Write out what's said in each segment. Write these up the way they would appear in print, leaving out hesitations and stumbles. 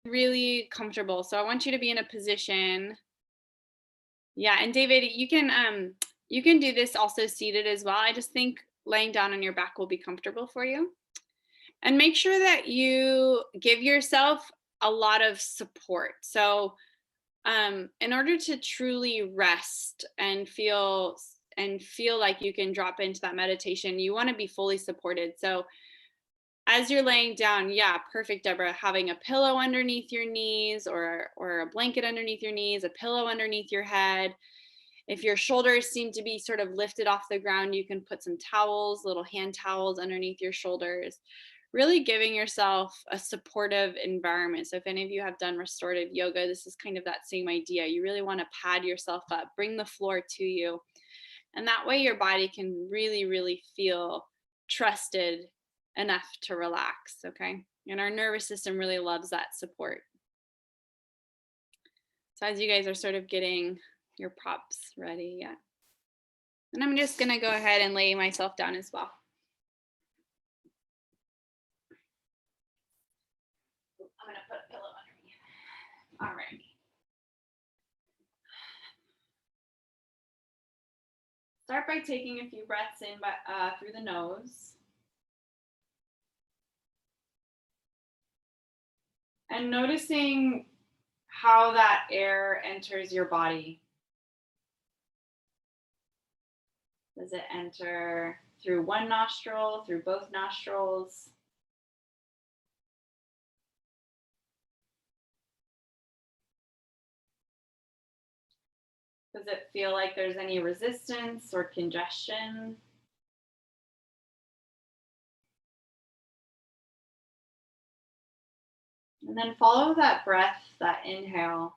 really comfortable. So I want you to be in a position. Yeah, and David, you can do this also seated as well. I just think laying down on your back will be comfortable for you. And make sure that you give yourself a lot of support. So in order to truly rest and feel like you can drop into that meditation, you want to be fully supported. So as you're laying down, yeah, perfect, Deborah, having a pillow underneath your knees or a blanket underneath your knees, a pillow underneath your head. If your shoulders seem to be sort of lifted off the ground, you can put some towels, little hand towels underneath your shoulders, really giving yourself a supportive environment. So if any of you have done restorative yoga, this is kind of that same idea. You really want to pad yourself up, bring the floor to you. And that way your body can really, really feel trusted enough to relax, okay? And our nervous system really loves that support. So as you guys are sort of getting your props ready, yeah. And I'm just gonna go ahead and lay myself down as well. I'm gonna put a pillow underneath. All right. Start by taking a few breaths in through the nose. And noticing how that air enters your body. Does it enter through one nostril, through both nostrils? Does it feel like there's any resistance or congestion? And then follow that breath, that inhale,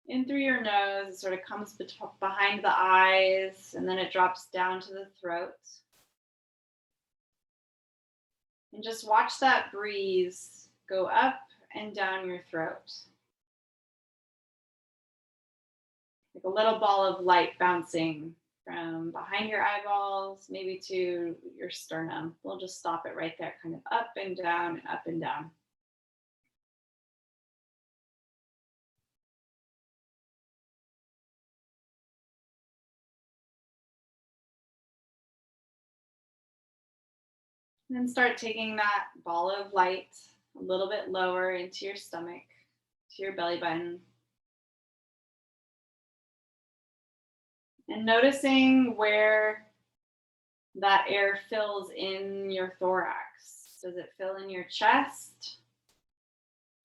in through your nose. It sort of comes behind the eyes, and then it drops down to the throat. And just watch that breeze go up and down your throat. Like a little ball of light bouncing from behind your eyeballs, maybe to your sternum. We'll just stop it right there, kind of up and down and up and down. And then start taking that ball of light a little bit lower into your stomach, to your belly button. And noticing where that air fills in your thorax. Does it fill in your chest?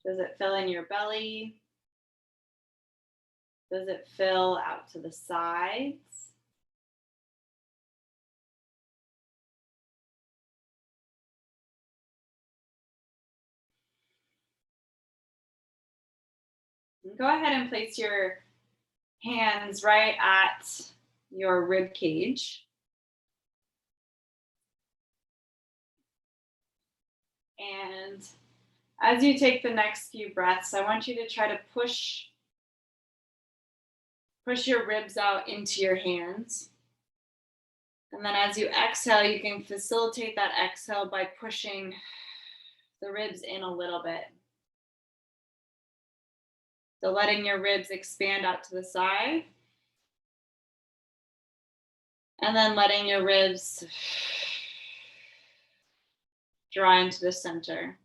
Does it fill in your belly? Does it fill out to the sides? And go ahead and place your hands right at your rib cage. And as you take the next few breaths, I want you to try to push your ribs out into your hands. And then as you exhale, you can facilitate that exhale by pushing the ribs in a little bit. So letting your ribs expand out to the side. And then letting your ribs draw into the center.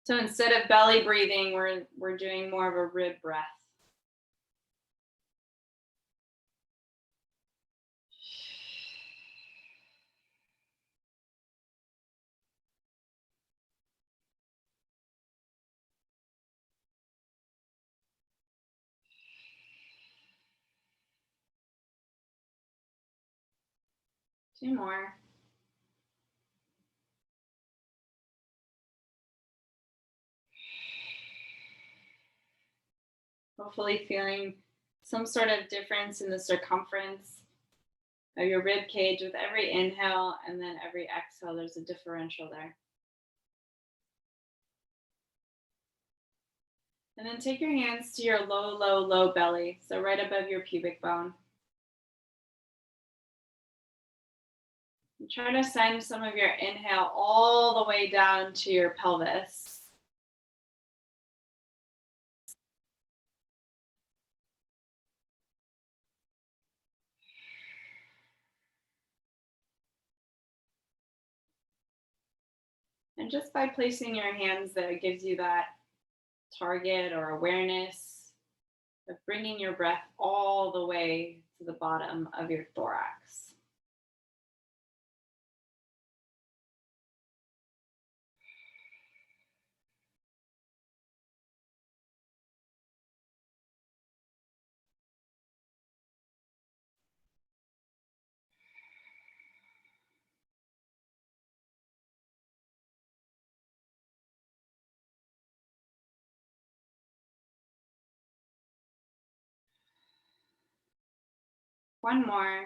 So instead of belly breathing, we're doing more of a rib breath. Two more. Hopefully feeling some sort of difference in the circumference of your rib cage with every inhale, and then every exhale, there's a differential there. And then take your hands to your low, low, low belly, so right above your pubic bone. And try to send some of your inhale all the way down to your pelvis. And just by placing your hands there, it gives you that target or awareness of bringing your breath all the way to the bottom of your thorax. One more.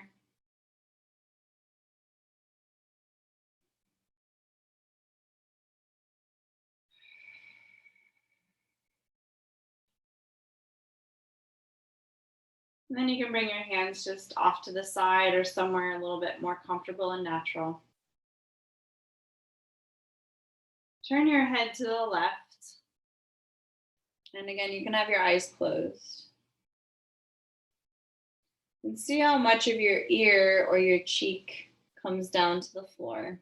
And then you can bring your hands just off to the side or somewhere a little bit more comfortable and natural. Turn your head to the left. And again, you can have your eyes closed. And see how much of your ear or your cheek comes down to the floor.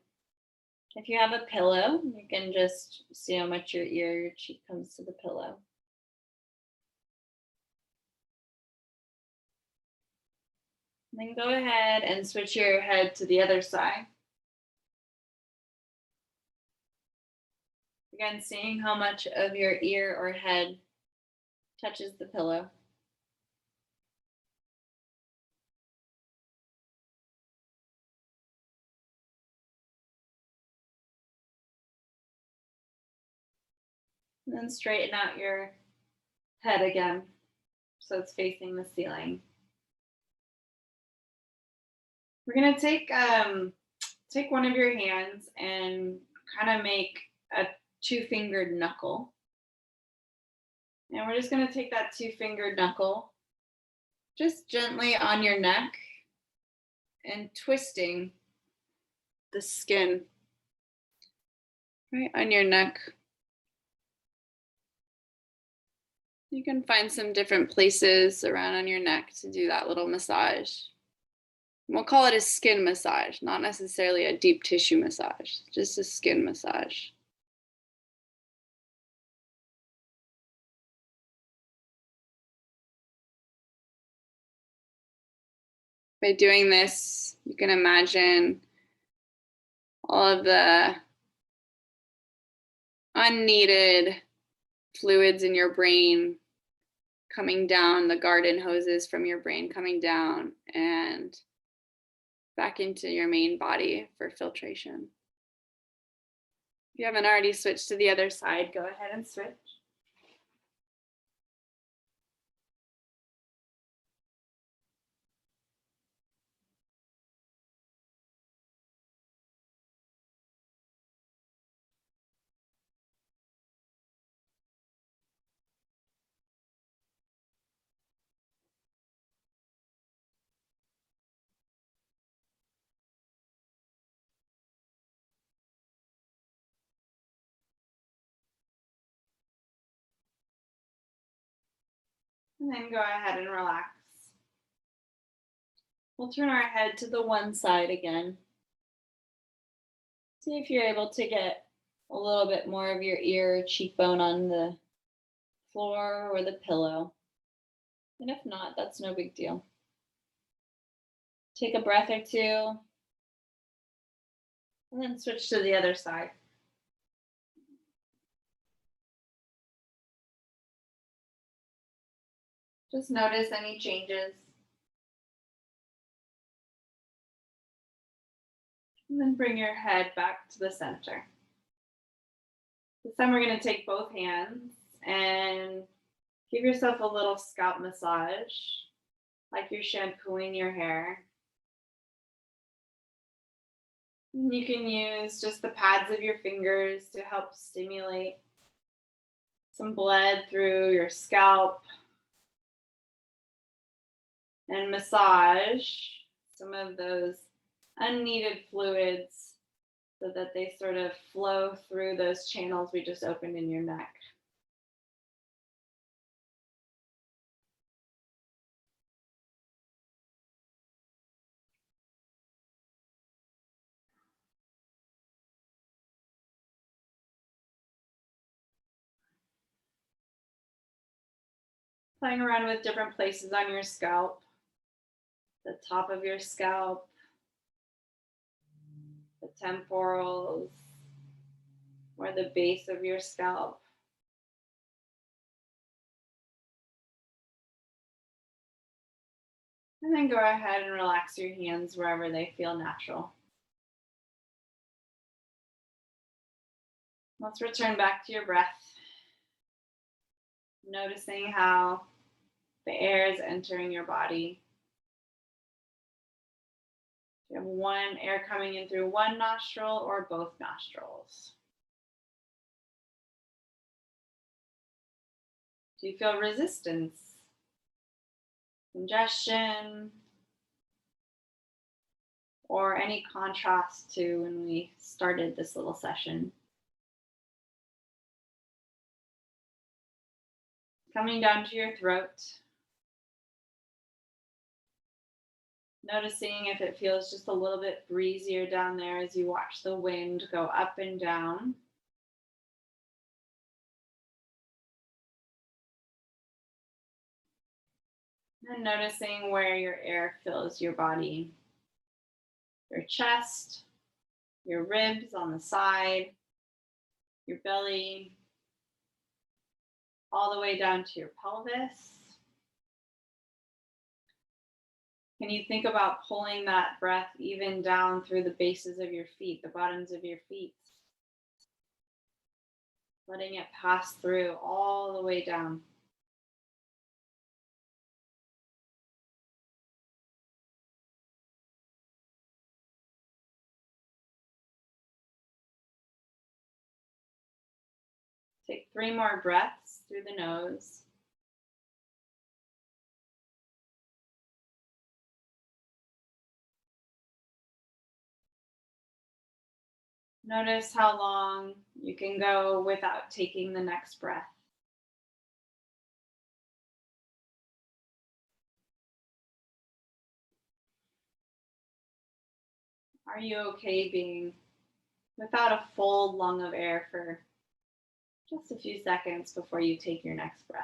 If you have a pillow, you can just see how much your ear or your cheek comes to the pillow. And then go ahead and switch your head to the other side. Again, seeing how much of your ear or head touches the pillow. And then straighten out your head again so it's facing the ceiling. We're gonna take one of your hands and kind of make a two-fingered knuckle. And we're just gonna take that two-fingered knuckle just gently on your neck and twisting the skin right on your neck. You can find some different places around on your neck to do that little massage. We'll call it a skin massage, not necessarily a deep tissue massage, just a skin massage. By doing this, you can imagine all of the unneeded fluids in your brain coming down, the garden hoses from your brain coming down and back into your main body for filtration. If you haven't already switched to the other side, go ahead and switch. And then go ahead and relax. We'll turn our head to the one side again. See if you're able to get a little bit more of your ear or cheekbone on the floor or the pillow. And if not, that's no big deal. Take a breath or two, and then switch to the other side. Just notice any changes. And then bring your head back to the center. This time we're going to take both hands and give yourself a little scalp massage, like you're shampooing your hair. And you can use just the pads of your fingers to help stimulate some blood through your scalp and massage some of those unneeded fluids so that they sort of flow through those channels we just opened in your neck. Playing around with different places on your scalp, the top of your scalp, the temporals, or the base of your scalp. And then go ahead and relax your hands wherever they feel natural. Let's return back to your breath. Noticing how the air is entering your body. You have one air coming in through one nostril or both nostrils. Do you feel resistance, congestion, or any contrast to when we started this little session? Coming down to your throat. Noticing if it feels just a little bit breezier down there as you watch the wind go up and down. And noticing where your air fills your body. Your chest, your ribs on the side, your belly, all the way down to your pelvis. Can you think about pulling that breath even down through the bases of your feet, the bottoms of your feet? Letting it pass through all the way down. Take 3 more breaths through the nose. Notice how long you can go without taking the next breath. Are you okay being without a full lung of air for just a few seconds before you take your next breath?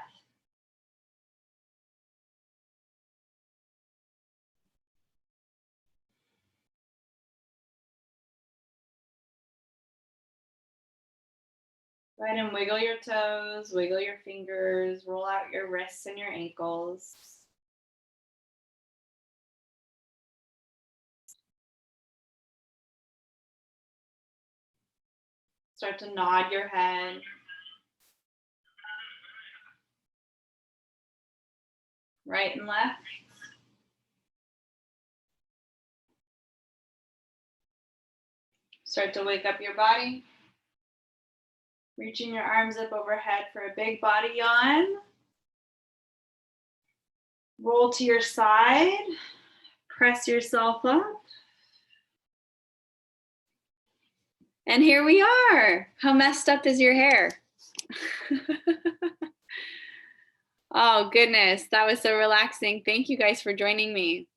Go ahead and wiggle your toes, wiggle your fingers, roll out your wrists and your ankles. Start to nod your head. Right and left. Start to wake up your body. Reaching your arms up overhead for a big body yawn. Roll to your side. Press yourself up. And here we are. How messed up is your hair? Oh, goodness. That was so relaxing. Thank you guys for joining me.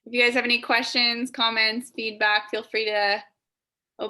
If you guys have any questions, comments, feedback, feel free to